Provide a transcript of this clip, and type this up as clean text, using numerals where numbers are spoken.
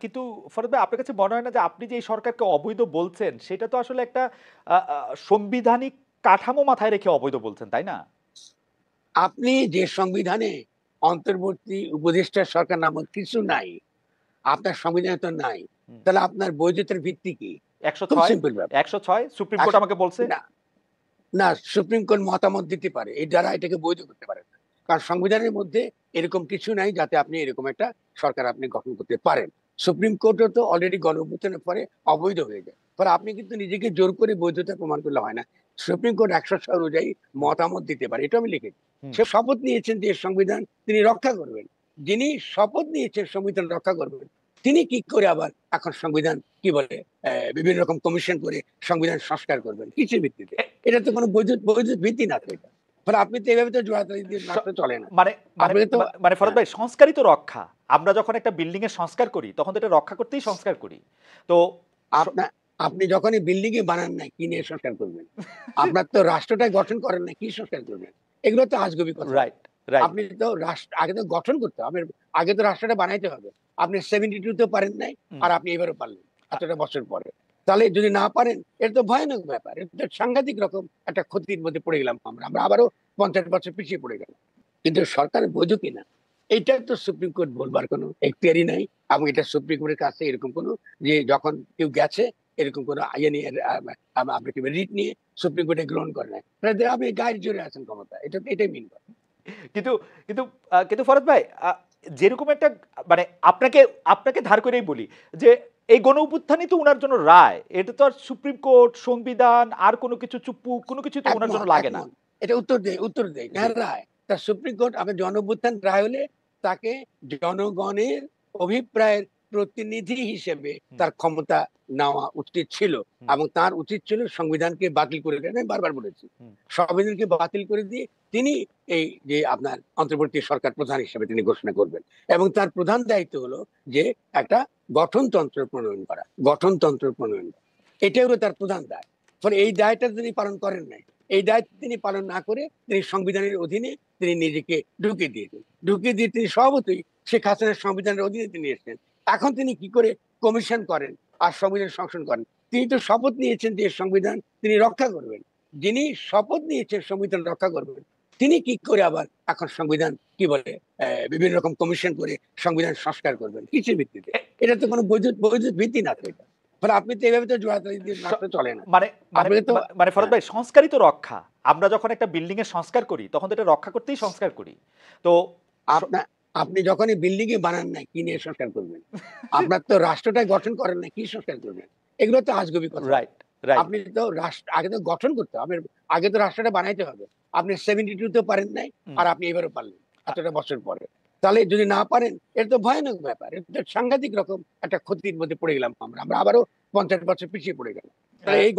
কিন্তু ফরহাদ ভাই আপনার কাছে মনে হয় না যে আপনি যে এই সরকারকে অবৈধ বলছেন সেটা তো আসলে একটা আ আ সাংবিধানিক কাঠামো মাথায় রেখে অবৈধ বলছেন, তাই না? আপনি যে সংবিধানে অন্তর্বর্তী উপদেষ্টা সরকার নামক কিছু নাই, আপনার সংবিধানে তো নাই। হুম। তাহলে আপনার বৈধতার ভিত্তি কি? খুব ১০৬ সিম্পল ব্যাপার। ১০৬ সুপ্রিম কোর্ট আস আমাকে বলছে। না, না সুপ্রিম কোর্ট মতামত দিতে পারে। এই দ্বারা এটাকে বৈধ করতে পারে না। কারণ সংবিধানের মধ্যে এরকম কিছু নাই যাতে আপনি এরকম একটা সরকার আপনি গঠন করতে পারেন। সুপ্রিম কোর্টও তো অলরেডি গণঅভ্যুত্থানের পরে অবৈধ হয়ে যায়। ফলে আপনি কিন্তু নিজেকে জোর করে বৈধতা প্রমাণ করলে হয় না। সুপ্রিম কোর্ট ১০৬ অনুযায়ী হুম, মতামত দিতে পারে। এটাও আমি লিখেছি। হুম। সে শপথ নিয়েছেন যে সংবিধান তিনি রক্ষা করবেন। যিনি শপথ নিয়েছেন সংবিধান রক্ষা করবেন, তিনি কি করে আবার এখন সংবিধান কি বলে বিভিন্ন রকম কমিশন করে সংবিধান সংস্কার করবেন? কিসের ভিত্তিতে? এ এটা তো কোনো বৈধ বৈধ ভিত্তি না তো এটা। ফলে আপনি তো এভাবে তো জোড়াতালি দিয়ে স রাষ্ট্র চলে না। মানে মানে আপনাকে তো মানে ফরহাদ হ্যাঁ, ভাই সংস্কারই তো রক্ষা। আমরা যখন একটা বিল্ডিং এর সংস্কার করি তখন তো এটা রক্ষা করতেই সংস্কার করি। তো স আপনি যখনই বিল্ডিং ই বানান নাই কি নিয়ে সংস্কার করবেন? আপনার তো রাষ্ট্রটাই গঠন করেন নাই, কি সংস্কার করবেন? এগুলো তো আজগুবি কথা। Right, right. আপনি তো আগে তো গঠন করতে হবে। আগে তো রাষ্ট্রটা বানাইতে হবে। আপনি 72 তেও পারেন নাই, হুম। আর আপনি এবারও পারলেন আ এতটা বছর পরে। তাহলে যদি না পারেন এটা তো ভয়ানক ব্যাপার। এটা তো সাংঘাতিক রকম একটা ক্ষতির মধ্যে পড়ে গেলাম আমরা। আমরা আবারও ৫০ বছর পিছিয়ে পড়ে গেলাম। কিন্তু সরকার বৈধ কিনা এটা তো সুপ্রিম কোর্ট বলবার কোনো এখতিয়ারই নাই, এবং এটা সুপ্রিম কোর্টের কাছে এরকম কোনো যে যখন কেউ গেছে এরকম কোনো ইয়ে নিয়ে আপনি কি রিট নিয়ে সুপ্রিম কোর্টে গ্রহণ করে নাই। আপনি গায়ের জোরে আছেন ক্ষমতা, এটা এটাই মিন করে। কিন্তু কিন্তু কিন্তু ফরহাদ ভাই যেরকম একটা মানে আপনাকে আপনাকে ধার করেই বলি যে এই গণ অভ্যুত্থানই তো উনার জন্য রায়। এটা তো আর সুপ্রিম কোর্ট, সংবিধান আর কোনো কিছু চুপ্পু কোনো কিছুই তো উনার জন্য একমত, লাগে না। একমত। এটা উত্তর দেই। জি। হ্যাঁ, রায়। তার সুপ্রিম কোর্ট আপনার জনঅভ্যুত্থান রায় হলে তাকে জনগণের অভিপ্রায়ের প্রতিনিধি হিসেবে হুম, তার ক্ষমতা নেওয়া উচিত ছিল, হুম, এবং তার উচিত ছিল সংবিধানকে বাতিল করে দেন। আমি বারবার বলেছি। হুম। সংবিধানকে বাতিল করে দিয়ে তিনি এই যে আপনার অন্তর্বর্তী সরকার প্রধান হিসেবে তিনি ঘোষণা করবেন। এবং তার প্রধান দায়িত্ব হলো যে একটা গঠনতন্ত্র প্রণয়ন করা। গঠনতন্ত্র প্রণয়ন করা। এটাই হলো তার প্রধান দায়। ফলে এই দায়টা তিনি পালন করেন নাই। এই দায়িত্ব তিনি পালন না করে তিনি সংবিধানের অধীনে তিনি নিজেকে ঢুকিয়ে দিয়েছেন। ঢুকিয়ে দিয়ে তিনি স্বভাবতই শেখ হাসিনার সংবিধানের অধীনে তিনি এসেছেন। এখন তিনি কি করে কমিশন করেন আর সংবিধান সংশোধন করেন? তিনি তো শপথ নিয়েছেন যে সংবিধান তিনি রক্ষা করবেন। যিনি শপথ নিয়েছেন সংবিধান রক্ষা করবেন, তিনি কি করে আবার এখন সংবিধান কি বলে বিভিন্ন রকম কমিশন করে সংবিধান সংস্কার করবেন? কিসের ভিত্তিতে? এ এটা তো কোনো বৈধ বৈধ ভিত্তি না তো এটা। ফলে আপনি তো এভাবে তো জোড়াতালি দিয়ে স রাষ্ট্র চলে না। মানে মানে আপনাকে তো মানে ফরহাদ হ্যাঁ, ভাই সংস্কারই তো রক্ষা। আমরা যখন একটা বিল্ডিং এর সংস্কার করি তখন তো এটা রক্ষা করতেই সংস্কার করি। তো স আপনা আপনি যখনই বিল্ডিং ই বানান নাই কি নিয়ে সংস্কার করবেন? আপনার তো রাষ্ট্রটাই গঠন করেন নাই, কি সংস্কার করবেন? এগুলো তো আজগুবি কথা। Right, right. আপনি তো আগে তো গঠন করতে হবে। আগে তো রাষ্ট্রটা বানাইতে হবে। আপনি 72 তেও পারেন নাই, হুম। আর আপনি এবারও পারলেন আ এতটা বছর পরে। তাহলে যদি না পারেন এটা তো ভয়ানক ব্যাপার। এটা তো সাংঘাতিক রকম একটা ক্ষতির মধ্যে পড়ে গেলাম আমরা। আমরা আবারও ৫০ বছর পিছিয়ে পড়ে গেলাম। আ তাহলে এই